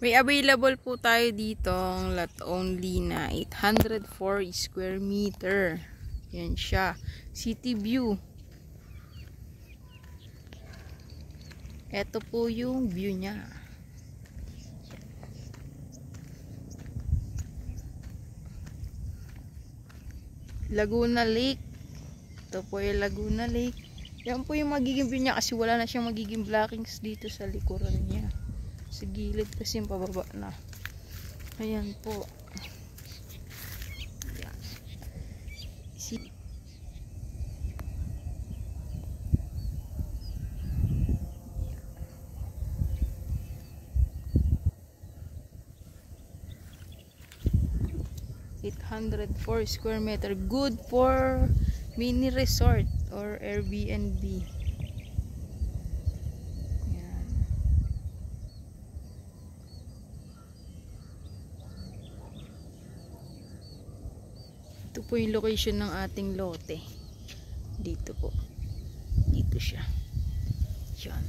May available po tayo dito ang lot only na 804 square meter. Yan siya. City view. Ito po yung view niya. Laguna Lake. Ito po yung Laguna Lake. Yan po yung magiging view niya kasi wala na siyang magiging blockings dito sa likuran niya. Sa gilid kasi yung pababa na. Ayan po. Ayan. See? ...804 square meter. Good for mini resort or Airbnb. Yan. Ito po yung location ng ating lote. Dito po. Dito siya. Yan.